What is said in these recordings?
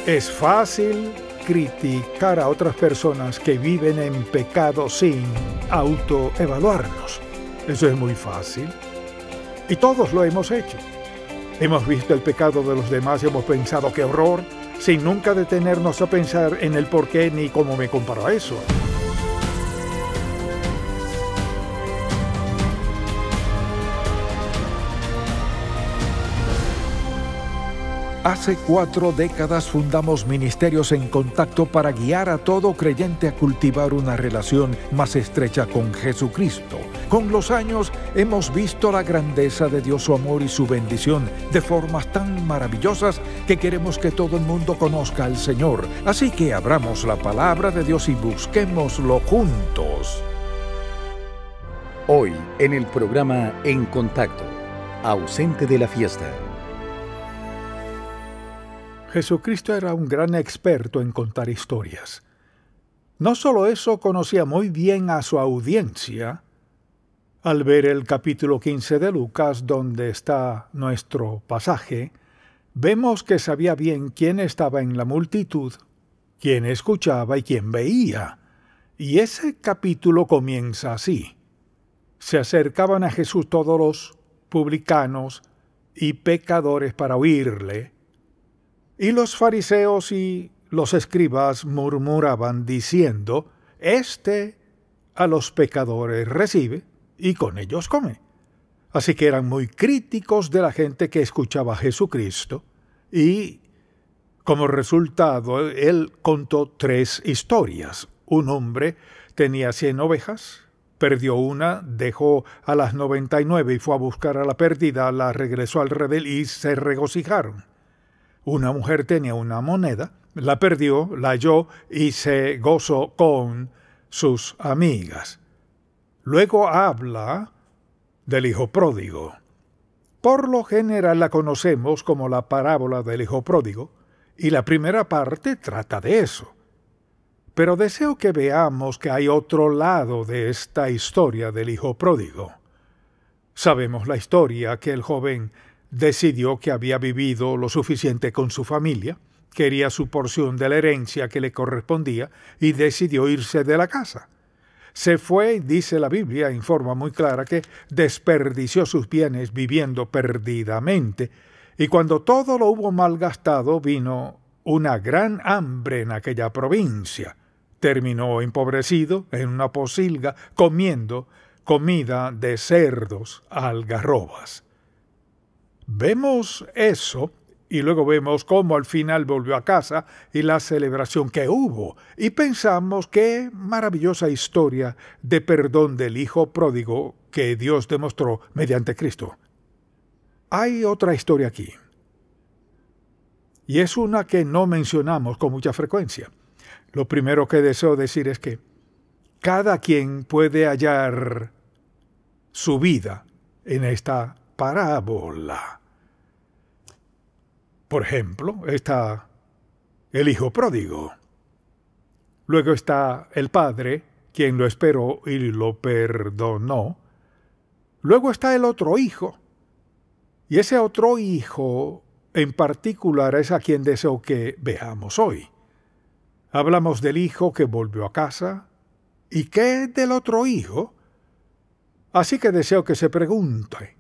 Es fácil criticar a otras personas que viven en pecado sin autoevaluarnos. Eso es muy fácil. Y todos lo hemos hecho. Hemos visto el pecado de los demás y hemos pensado qué horror, sin nunca detenernos a pensar en el por qué ni cómo me comparo a eso. Hace 4 décadas fundamos Ministerios en Contacto para guiar a todo creyente a cultivar una relación más estrecha con Jesucristo. Con los años hemos visto la grandeza de Dios, su amor y su bendición de formas tan maravillosas que queremos que todo el mundo conozca al Señor. Así que abramos la palabra de Dios y busquémoslo juntos. Hoy en el programa En Contacto, ausente de la fiesta. Jesucristo era un gran experto en contar historias. No solo eso, conocía muy bien a su audiencia. Al ver el capítulo 15 de Lucas, donde está nuestro pasaje, vemos que sabía bien quién estaba en la multitud, quién escuchaba y quién veía. Y ese capítulo comienza así. Se acercaban a Jesús todos los publicanos y pecadores para oírle, y los fariseos y los escribas murmuraban diciendo: Este a los pecadores recibe y con ellos come. Así que eran muy críticos de la gente que escuchaba a Jesucristo, y como resultado él contó 3 historias. Un hombre tenía 100 ovejas, perdió una, dejó a las 99 y fue a buscar a la perdida, la regresó al redil y se regocijaron. Una mujer tenía una moneda, la perdió, la halló y se gozó con sus amigas. Luego habla del hijo pródigo. Por lo general la conocemos como la parábola del hijo pródigo, y la primera parte trata de eso. Pero deseo que veamos que hay otro lado de esta historia del hijo pródigo. Sabemos la historia, que el joven decidió que había vivido lo suficiente con su familia, quería su porción de la herencia que le correspondía y decidió irse de la casa. Se fue, dice la Biblia en forma muy clara, que desperdició sus bienes viviendo perdidamente, y cuando todo lo hubo malgastado vino una gran hambre en aquella provincia. Terminó empobrecido en una posilga comiendo comida de cerdos algarrobas. Vemos eso y luego vemos cómo al final volvió a casa y la celebración que hubo. Y pensamos qué maravillosa historia de perdón del hijo pródigo que Dios demostró mediante Cristo. Hay otra historia aquí. Y es una que no mencionamos con mucha frecuencia. Lo primero que deseo decir es que cada quien puede hallar su vida en esta parábola. Por ejemplo, está el hijo pródigo. Luego está el padre, quien lo esperó y lo perdonó. Luego está el otro hijo. Y ese otro hijo en particular es a quien deseo que veamos hoy. Hablamos del hijo que volvió a casa. ¿Y qué del otro hijo? Así que deseo que se pregunte,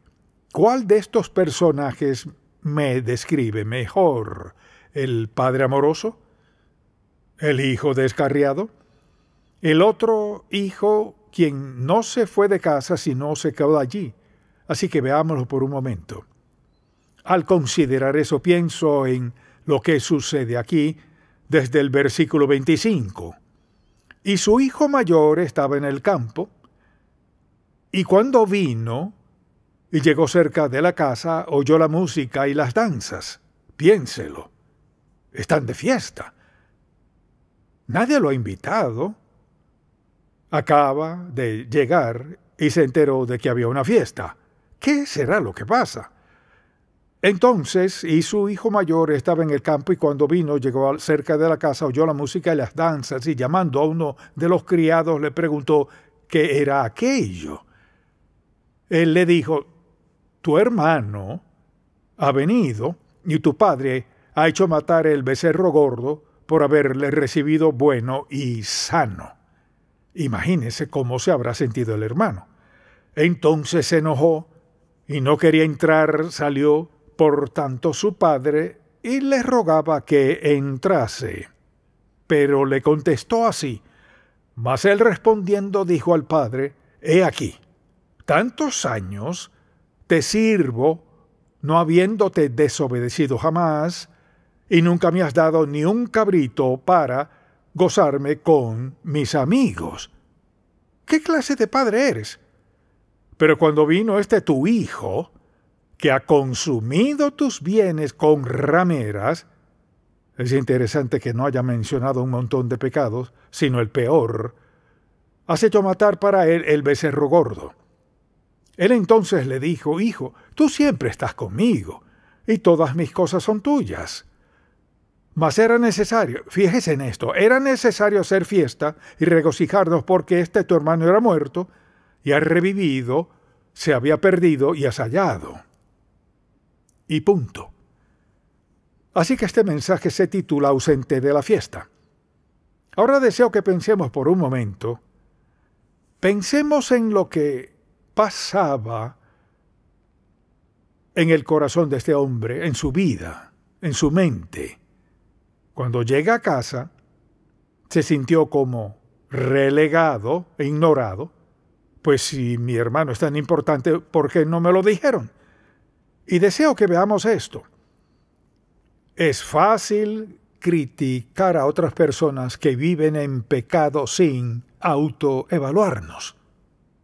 ¿cuál de estos personajes me describe mejor? ¿El padre amoroso? ¿El hijo descarriado? ¿El otro hijo quien no se fue de casa sino se quedó allí? Así que veámoslo por un momento. Al considerar eso, pienso en lo que sucede aquí desde el versículo 25. Y su hijo mayor estaba en el campo, y cuando vino y llegó cerca de la casa, oyó la música y las danzas. Piénselo. Están de fiesta. Nadie lo ha invitado. Acaba de llegar y se enteró de que había una fiesta. ¿Qué será lo que pasa? Entonces, y su hijo mayor estaba en el campo, y cuando vino, llegó cerca de la casa, oyó la música y las danzas, y llamando a uno de los criados, le preguntó qué era aquello. Él le dijo: tu hermano ha venido, y tu padre ha hecho matar el becerro gordo por haberle recibido bueno y sano. Imagínese cómo se habrá sentido el hermano. Entonces se enojó y no quería entrar, salió, por tanto su padre, y le rogaba que entrase. Pero le contestó así. Mas él respondiendo dijo al padre, he aquí, tantos años te sirvo, no habiéndote desobedecido jamás, y nunca me has dado ni un cabrito para gozarme con mis amigos. ¿Qué clase de padre eres? Pero cuando vino tu hijo, que ha consumido tus bienes con rameras, es interesante que no haya mencionado un montón de pecados, sino el peor, has hecho matar para él el becerro gordo. Él entonces le dijo, hijo, tú siempre estás conmigo, y todas mis cosas son tuyas. Mas era necesario, fíjese en esto, era necesario hacer fiesta y regocijarnos porque tu hermano era muerto, y ha revivido, se había perdido y has hallado. Y punto. Así que este mensaje se titula Ausente de la fiesta. Ahora deseo que pensemos por un momento. Pensemos en lo que pasaba en el corazón de este hombre, en su vida, en su mente. Cuando llega a casa, se sintió como relegado e ignorado. Pues si mi hermano es tan importante, ¿por qué no me lo dijeron? Y deseo que veamos esto. Es fácil criticar a otras personas que viven en pecado sin autoevaluarnos.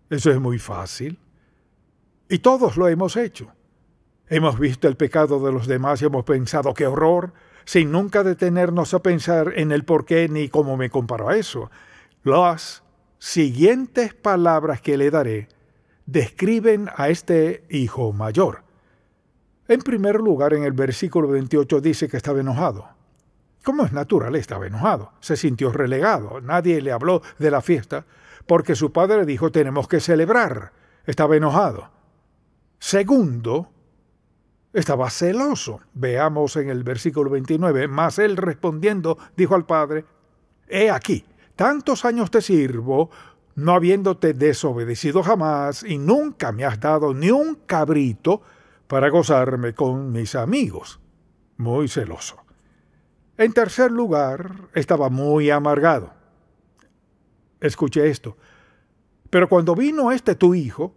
Eso es muy fácil. Y todos lo hemos hecho. Hemos visto el pecado de los demás y hemos pensado ¡qué horror!, sin nunca detenernos a pensar en el por qué ni cómo me comparo a eso. Las siguientes palabras que le daré describen a este hijo mayor. En primer lugar, en el versículo 28 dice que estaba enojado. Como es natural, estaba enojado. Se sintió relegado. Nadie le habló de la fiesta porque su padre le dijo, tenemos que celebrar. Estaba enojado. Segundo, estaba celoso. Veamos en el versículo 29. Mas él respondiendo dijo al padre, he aquí, tantos años te sirvo, no habiéndote desobedecido jamás, y nunca me has dado ni un cabrito para gozarme con mis amigos. Muy celoso. En tercer lugar, estaba muy amargado. Escuche esto. Pero cuando vino tu hijo,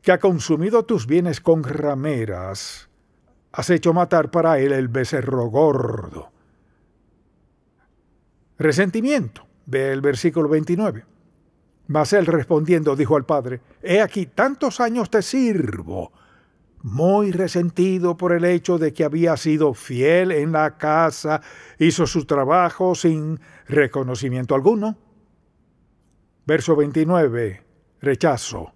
que ha consumido tus bienes con rameras, has hecho matar para él el becerro gordo. Resentimiento. Ve el versículo 29. Mas él respondiendo dijo al padre, he aquí, tantos años te sirvo, muy resentido por el hecho de que había sido fiel en la casa, hizo su trabajo sin reconocimiento alguno. Verso 29, rechazo.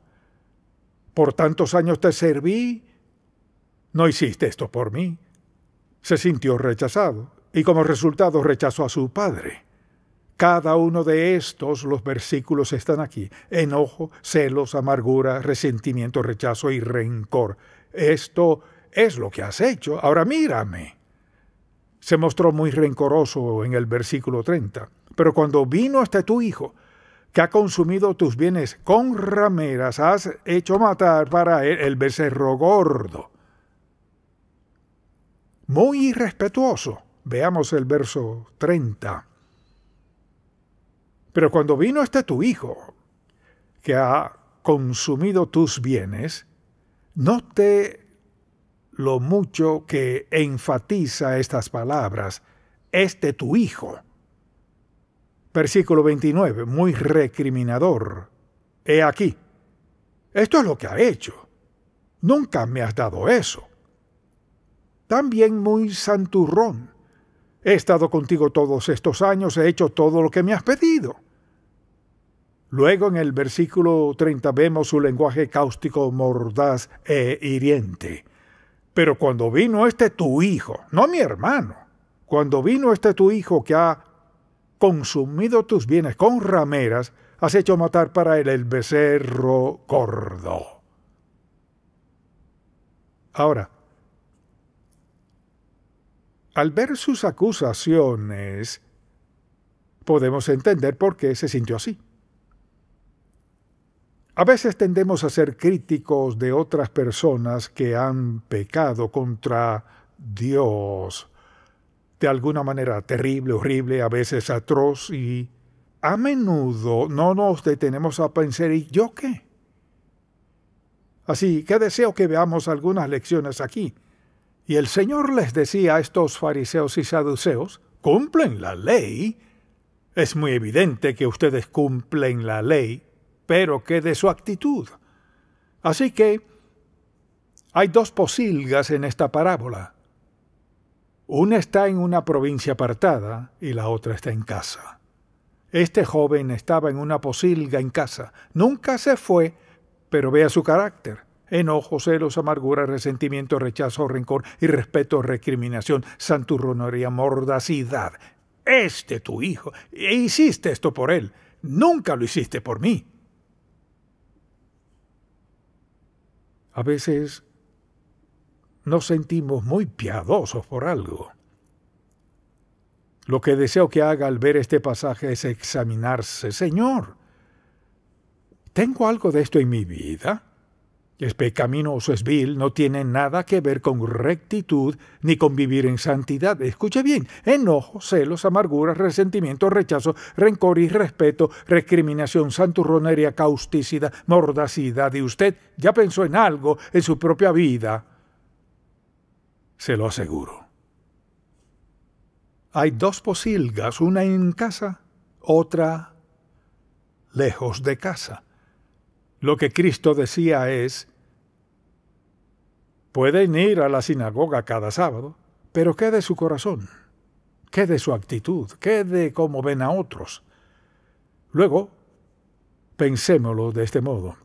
Por tantos años te serví, no hiciste esto por mí. Se sintió rechazado y como resultado rechazó a su padre. Cada uno de los versículos están aquí. Enojo, celos, amargura, resentimiento, rechazo y rencor. Esto es lo que has hecho. Ahora mírame. Se mostró muy rencoroso en el versículo 30. Pero cuando vino tu hijo, que ha consumido tus bienes con rameras, has hecho matar para él el becerro gordo. Muy irrespetuoso. Veamos el verso 30. Pero cuando vino tu hijo, que ha consumido tus bienes, note lo mucho que enfatiza estas palabras, tu hijo. Versículo 29, muy recriminador. He aquí, esto es lo que ha hecho. Nunca me has dado eso. También muy santurrón. He estado contigo todos estos años, he hecho todo lo que me has pedido. Luego en el versículo 30 vemos su lenguaje cáustico, mordaz e hiriente. Pero cuando vino tu hijo, no mi hermano, cuando vino tu hijo que ha consumido tus bienes con rameras, has hecho matar para él el becerro gordo. Ahora, Al ver sus acusaciones, podemos entender por qué se sintió así. A veces tendemos a ser críticos de otras personas que han pecado contra Dios de alguna manera terrible, horrible, a veces atroz, y a menudo no nos detenemos a pensar, ¿y yo qué? Así que deseo que veamos algunas lecciones aquí. Y el Señor les decía a estos fariseos y saduceos, ¿cumplen la ley? Es muy evidente que ustedes cumplen la ley, pero ¿qué de su actitud? Así que hay dos posilgas en esta parábola. Una está en una provincia apartada y la otra está en casa. Este joven estaba en una posilga en casa. Nunca se fue, pero vea su carácter. Enojo, celos, amargura, resentimiento, rechazo, rencor, irrespeto, recriminación, santurronería, mordacidad. Tu hijo, e hiciste esto por él. Nunca lo hiciste por mí. A veces nos sentimos muy piadosos por algo. Lo que deseo que haga al ver este pasaje es examinarse. Señor, ¿tengo algo de esto en mi vida? Es pecaminoso, es vil, no tiene nada que ver con rectitud ni con vivir en santidad. Escuche bien, enojo, celos, amargura, resentimiento, rechazo, rencor, irrespeto, recriminación, santurronería, causticidad, mordacidad. ¿Y usted ya pensó en algo en su propia vida? Se lo aseguro. Hay dos posilgas, una en casa, otra lejos de casa. Lo que Cristo decía es, pueden ir a la sinagoga cada sábado, pero ¿qué de su corazón? ¿Qué de su actitud? ¿Qué de cómo ven a otros? Luego, pensémoslo de este modo.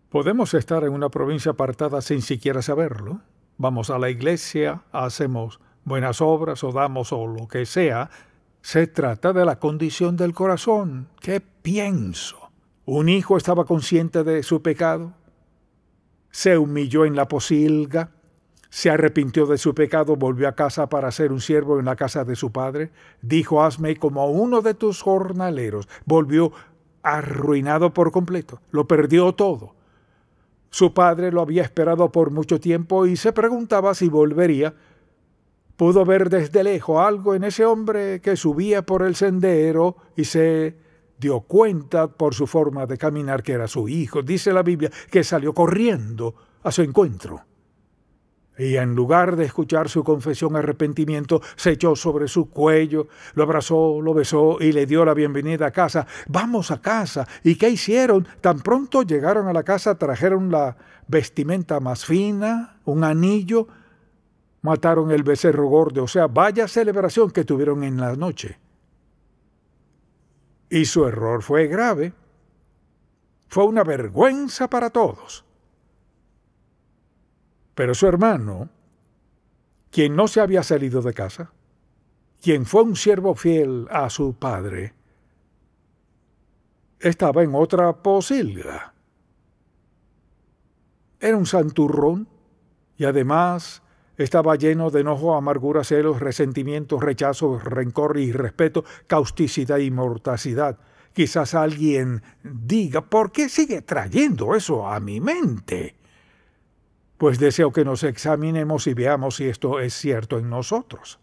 Podemos estar en una provincia apartada sin siquiera saberlo. Vamos a la iglesia, hacemos buenas obras o damos o lo que sea. Se trata de la condición del corazón. ¿Qué pienso? Un hijo estaba consciente de su pecado, se humilló en la posilga, se arrepintió de su pecado, volvió a casa para ser un siervo en la casa de su padre, dijo, hazme como uno de tus jornaleros, volvió arruinado por completo, lo perdió todo. Su padre lo había esperado por mucho tiempo y se preguntaba si volvería. Pudo ver desde lejos algo en ese hombre que subía por el sendero y se dio cuenta por su forma de caminar que era su hijo. Dice la Biblia que salió corriendo a su encuentro. Y en lugar de escuchar su confesión, arrepentimiento, se echó sobre su cuello, lo abrazó, lo besó y le dio la bienvenida a casa. Vamos a casa. ¿Y qué hicieron? Tan pronto llegaron a la casa, trajeron la vestimenta más fina, un anillo, mataron el becerro gordo. O sea, vaya celebración que tuvieron en la noche. Y su error fue grave. Fue una vergüenza para todos. Pero su hermano, quien no se había salido de casa, quien fue un siervo fiel a su padre, estaba en otra posilga. Era un santurrón y además estaba lleno de enojo, amargura, celos, resentimiento, rechazo, rencor, irrespeto, causticidad y mordacidad. Quizás alguien diga, ¿por qué sigue trayendo eso a mi mente? Pues deseo que nos examinemos y veamos si esto es cierto en nosotros.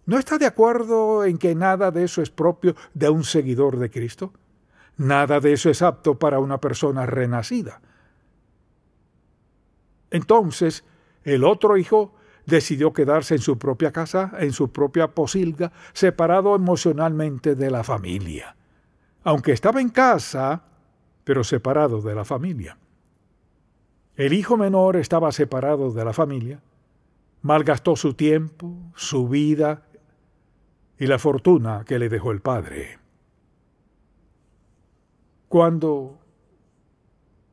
¿No está de acuerdo en que nada de eso es propio de un seguidor de Cristo? Nada de eso es apto para una persona renacida. Entonces, el otro hijo decidió quedarse en su propia casa, en su propia posilga, separado emocionalmente de la familia. Aunque estaba en casa, pero separado de la familia. El hijo menor estaba separado de la familia, malgastó su tiempo, su vida y la fortuna que le dejó el padre. Cuando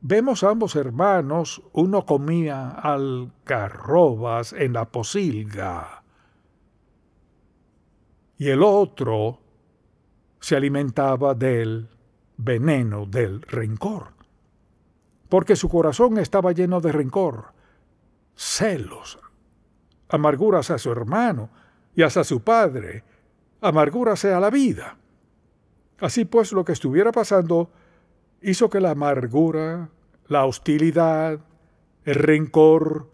vemos a ambos hermanos, uno comía algarrobas en la posilga y el otro se alimentaba del veneno del rencor. Porque su corazón estaba lleno de rencor, celos, amargura hacia su hermano y hacia su padre, amargura hacia la vida. Así pues, lo que estuviera pasando hizo que la amargura, la hostilidad, el rencor,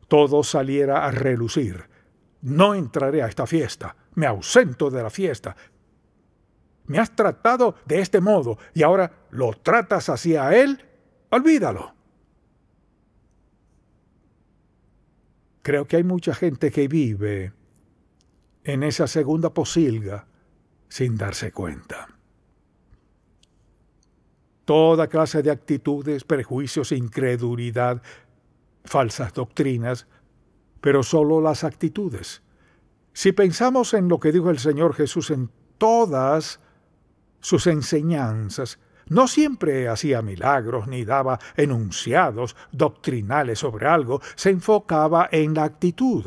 todo saliera a relucir. No entraré a esta fiesta, me ausento de la fiesta. Me has tratado de este modo y ahora lo tratas hacia él, olvídalo. Creo que hay mucha gente que vive en esa segunda posilga sin darse cuenta. Toda clase de actitudes, prejuicios, incredulidad, falsas doctrinas, pero solo las actitudes. Si pensamos en lo que dijo el Señor Jesús en todas sus enseñanzas, no siempre hacía milagros ni daba enunciados doctrinales sobre algo, se enfocaba en la actitud.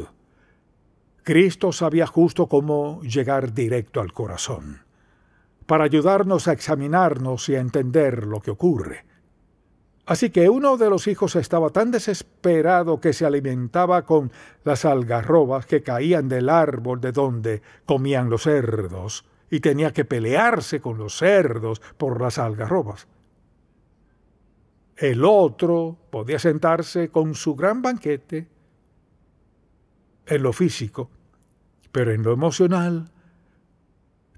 Cristo sabía justo cómo llegar directo al corazón, para ayudarnos a examinarnos y a entender lo que ocurre. Así que uno de los hijos estaba tan desesperado que se alimentaba con las algarrobas que caían del árbol de donde comían los cerdos, y tenía que pelearse con los cerdos por las algarrobas. El otro podía sentarse con su gran banquete en lo físico, pero en lo emocional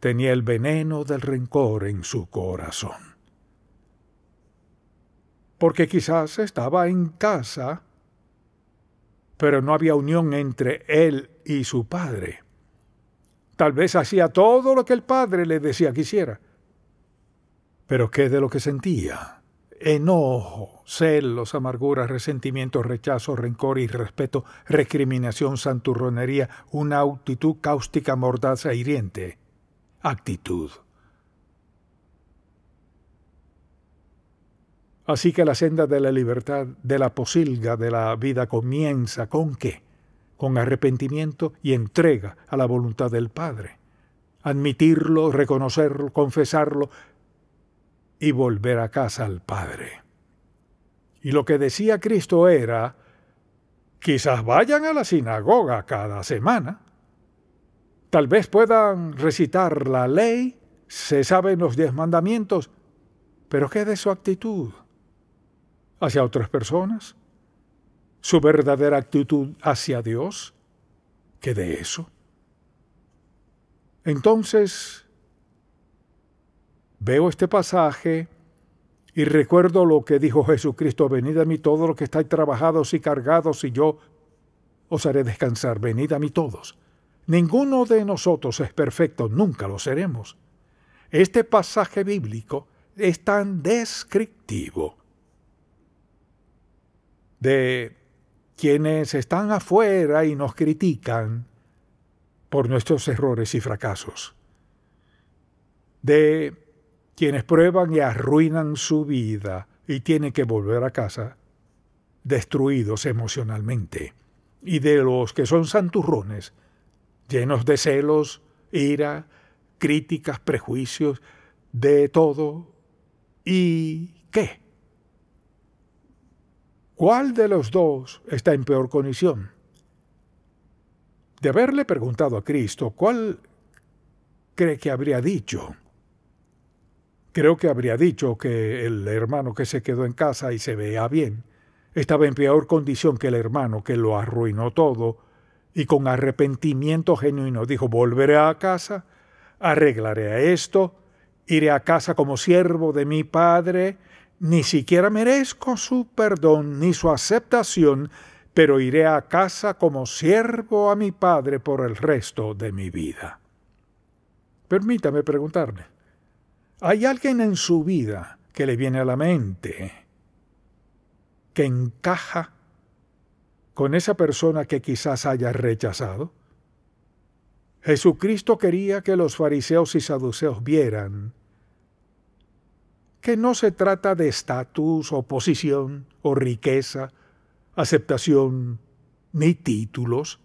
tenía el veneno del rencor en su corazón. Porque quizás estaba en casa, pero no había unión entre él y su padre. Tal vez hacía todo lo que el padre le decía que hiciera. Pero ¿qué de lo que sentía? Enojo, celos, amargura, resentimiento, rechazo, rencor, irrespeto, recriminación, santurronería, una actitud cáustica, mordaz e hiriente. Actitud. Así que la senda de la libertad, de la posilga de la vida comienza ¿con qué? Con arrepentimiento y entrega a la voluntad del Padre. Admitirlo, reconocerlo, confesarlo y volver a casa al Padre. Y lo que decía Cristo era, quizás vayan a la sinagoga cada semana, tal vez puedan recitar la ley, se saben los 10 mandamientos, pero ¿qué de su actitud hacia otras personas? ¿Su verdadera actitud hacia Dios? ¿Qué de eso? Entonces, veo este pasaje y recuerdo lo que dijo Jesucristo: venid a mí todos los que estáis trabajados y cargados, y yo os haré descansar. Venid a mí todos. Ninguno de nosotros es perfecto, nunca lo seremos. Este pasaje bíblico es tan descriptivo de quienes están afuera y nos critican por nuestros errores y fracasos, de quienes prueban y arruinan su vida y tienen que volver a casa destruidos emocionalmente, y de los que son santurrones, llenos de celos, ira, críticas, prejuicios, de todo. ¿Y qué? ¿Cuál de los dos está en peor condición? De haberle preguntado a Cristo, ¿cuál cree que habría dicho? Creo que habría dicho que el hermano que se quedó en casa y se veía bien estaba en peor condición que el hermano que lo arruinó todo y con arrepentimiento genuino dijo: volveré a casa, arreglaré esto, iré a casa como siervo de mi Padre. Ni siquiera merezco su perdón ni su aceptación, pero iré a casa como siervo a mi Padre por el resto de mi vida. Permítame preguntarle, ¿hay alguien en su vida que le viene a la mente que encaja con esa persona que quizás haya rechazado? Jesucristo quería que los fariseos y saduceos vieran que no se trata de estatus o posición o riqueza, aceptación ni títulos.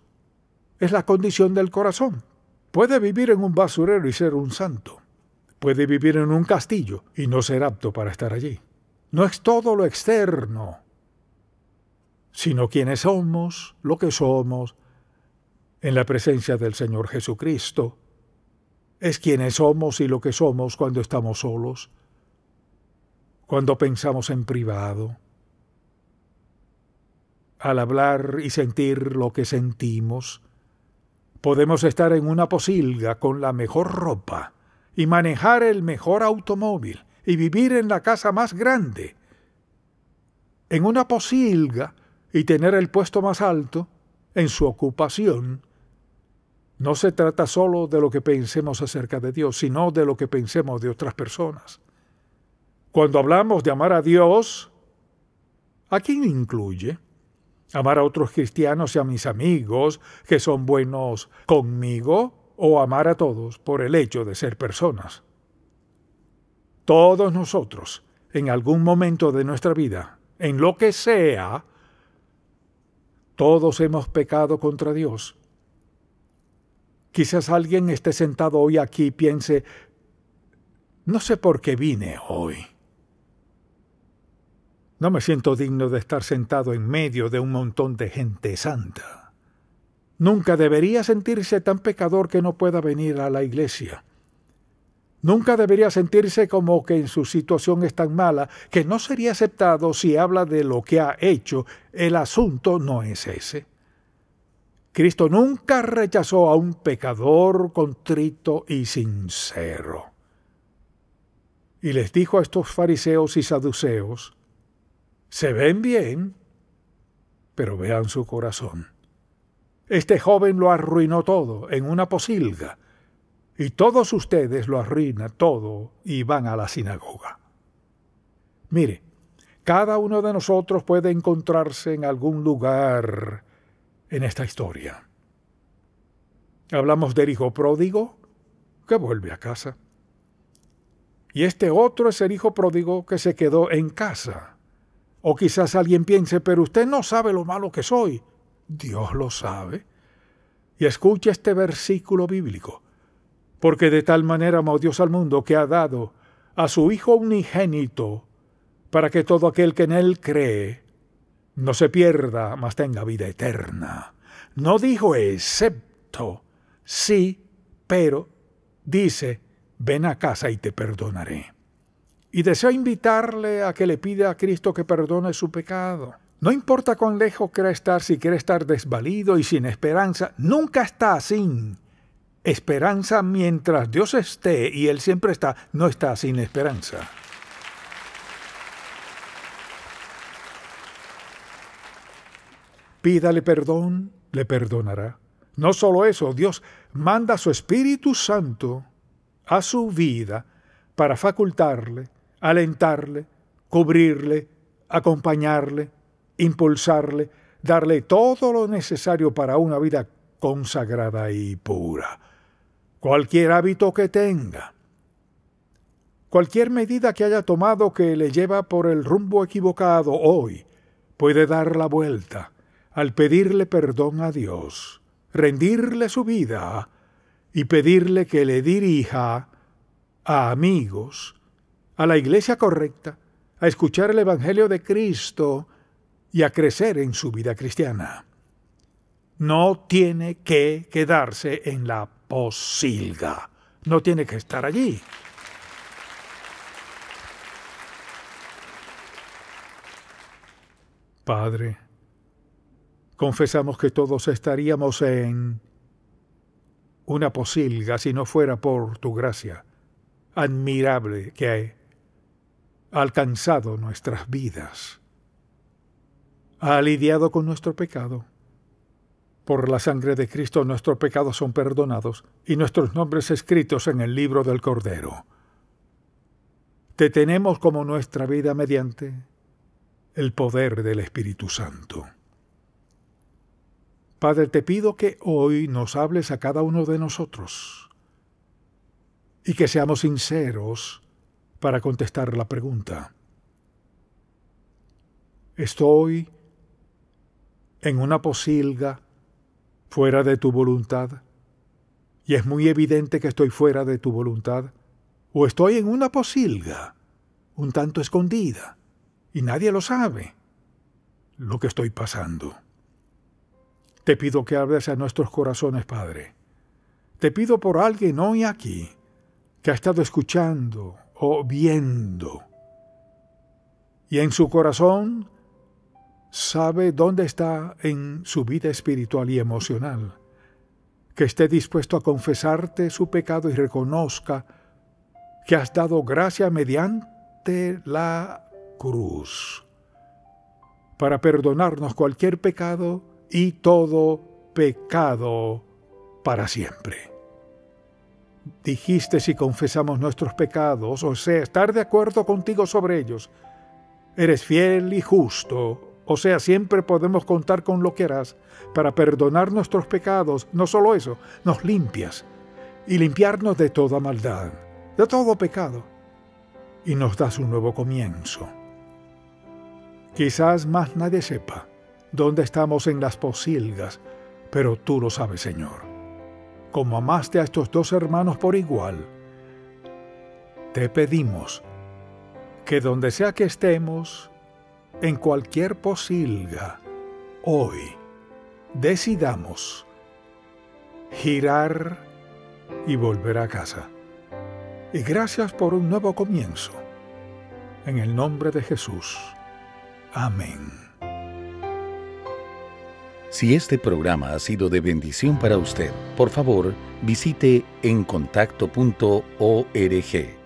Es la condición del corazón. Puede vivir en un basurero y ser un santo. Puede vivir en un castillo y no ser apto para estar allí. No es todo lo externo, sino quiénes somos, lo que somos, en la presencia del Señor Jesucristo. Es quienes somos y lo que somos cuando estamos solos, cuando pensamos en privado, al hablar y sentir lo que sentimos. Podemos estar en una posilga con la mejor ropa y manejar el mejor automóvil y vivir en la casa más grande. En una posilga y tener el puesto más alto en su ocupación. No se trata solo de lo que pensemos acerca de Dios, sino de lo que pensemos de otras personas. Cuando hablamos de amar a Dios, ¿a quién incluye? ¿Amar a otros cristianos y a mis amigos que son buenos conmigo? ¿O amar a todos por el hecho de ser personas? Todos nosotros, en algún momento de nuestra vida, en lo que sea, todos hemos pecado contra Dios. Quizás alguien esté sentado hoy aquí y piense, no sé por qué vine hoy. No me siento digno de estar sentado en medio de un montón de gente santa. Nunca debería sentirse tan pecador que no pueda venir a la iglesia. Nunca debería sentirse como que en su situación es tan mala que no sería aceptado si habla de lo que ha hecho. El asunto no es ese. Cristo nunca rechazó a un pecador contrito y sincero. Y les dijo a estos fariseos y saduceos, se ven bien, pero vean su corazón. Este joven lo arruinó todo en una posilga, y todos ustedes lo arruinan todo y van a la sinagoga. Mire, cada uno de nosotros puede encontrarse en algún lugar en esta historia. Hablamos del hijo pródigo que vuelve a casa. Y este otro es el hijo pródigo que se quedó en casa. O quizás alguien piense, pero usted no sabe lo malo que soy. Dios lo sabe. Y escuche este versículo bíblico. Porque de tal manera amó Dios al mundo que ha dado a su Hijo unigénito para que todo aquel que en Él cree no se pierda, mas tenga vida eterna. No dijo excepto, sí, pero dice, ven a casa y te perdonaré. Y deseo invitarle a que le pida a Cristo que perdone su pecado. No importa cuán lejos quiera estar, si quiere estar desvalido y sin esperanza, nunca está sin esperanza mientras Dios esté y Él siempre está, no está sin esperanza. Pídale perdón, le perdonará. No solo eso, Dios manda a su Espíritu Santo a su vida para facultarle, alentarle, cubrirle, acompañarle, impulsarle, darle todo lo necesario para una vida consagrada y pura. Cualquier hábito que tenga, cualquier medida que haya tomado que le lleva por el rumbo equivocado hoy, puede dar la vuelta al pedirle perdón a Dios, rendirle su vida y pedirle que le dirija a amigos, a la iglesia correcta, a escuchar el Evangelio de Cristo y a crecer en su vida cristiana. No tiene que quedarse en la posilga. No tiene que estar allí. Padre, confesamos que todos estaríamos en una posilga si no fuera por tu gracia admirable que ha alcanzado nuestras vidas. Ha lidiado con nuestro pecado. Por la sangre de Cristo nuestros pecados son perdonados y nuestros nombres escritos en el libro del Cordero. Te tenemos como nuestra vida mediante el poder del Espíritu Santo. Padre, te pido que hoy nos hables a cada uno de nosotros y que seamos sinceros para contestar la pregunta. ¿Estoy en una posilga fuera de tu voluntad? ¿Y es muy evidente que estoy fuera de tu voluntad? ¿O estoy en una posilga un tanto escondida y nadie lo sabe lo que estoy pasando? Te pido que hables a nuestros corazones, Padre. Te pido por alguien hoy aquí que ha estado escuchando o viendo y en su corazón sabe dónde está en su vida espiritual y emocional, que esté dispuesto a confesarte su pecado y reconozca que has dado gracia mediante la cruz para perdonarnos cualquier pecado y todo pecado para siempre. Dijiste, si confesamos nuestros pecados, o sea, estar de acuerdo contigo sobre ellos, eres fiel y justo, o sea, siempre podemos contar con lo que harás para perdonar nuestros pecados. No solo eso, nos limpias y limpiarnos de toda maldad, de todo pecado, y nos das un nuevo comienzo. Quizás más nadie sepa dónde estamos en las posilgas, pero tú lo sabes, Señor. Como amaste a estos dos hermanos por igual, te pedimos que donde sea que estemos, en cualquier posilga, hoy decidamos girar y volver a casa. Y gracias por un nuevo comienzo. En el nombre de Jesús. Amén. Si este programa ha sido de bendición para usted, por favor, visite encontacto.org.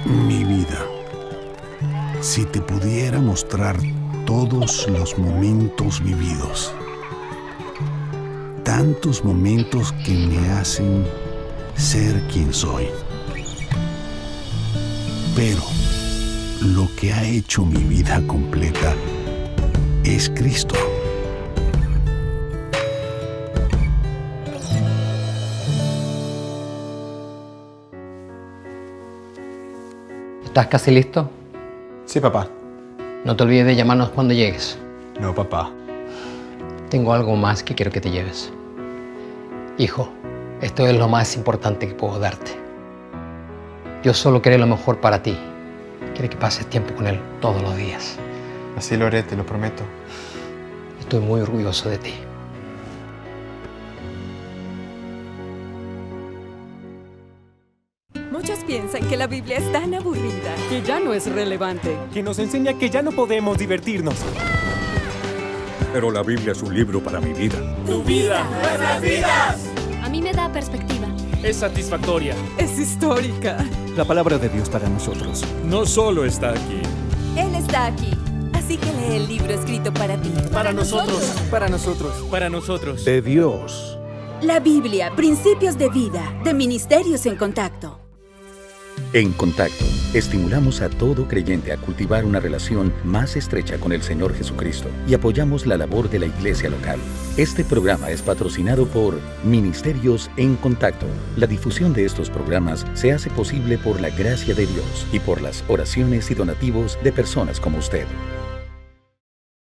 Mi vida, si te pudiera mostrar todos los momentos vividos, tantos momentos que me hacen ser quien soy. Pero lo que ha hecho mi vida completa es Cristo. ¿Estás casi listo? Sí, papá. No te olvides de llamarnos cuando llegues. No, papá. Tengo algo más que quiero que te lleves. Hijo, esto es lo más importante que puedo darte. Yo solo quiero lo mejor para ti. Quiero que pases tiempo con Él todos los días. Así lo haré, te lo prometo. Estoy muy orgulloso de ti. Muchos piensan que la Biblia es tan aburrida, que ya no es relevante. Que nos enseña que ya no podemos divertirnos. Pero la Biblia es un libro para mi vida. ¡Tu vida! ¡Nuestras vidas! A mí me da perspectiva. Es satisfactoria. Es histórica. La palabra de Dios para nosotros no solo está aquí. Él está aquí. Así que lee el libro escrito para ti. Para nosotros. Para nosotros. Para nosotros. De Dios. La Biblia, Principios de Vida, de Ministerios en Contacto. En Contacto, estimulamos a todo creyente a cultivar una relación más estrecha con el Señor Jesucristo y apoyamos la labor de la iglesia local. Este programa es patrocinado por Ministerios en Contacto. La difusión de estos programas se hace posible por la gracia de Dios y por las oraciones y donativos de personas como usted.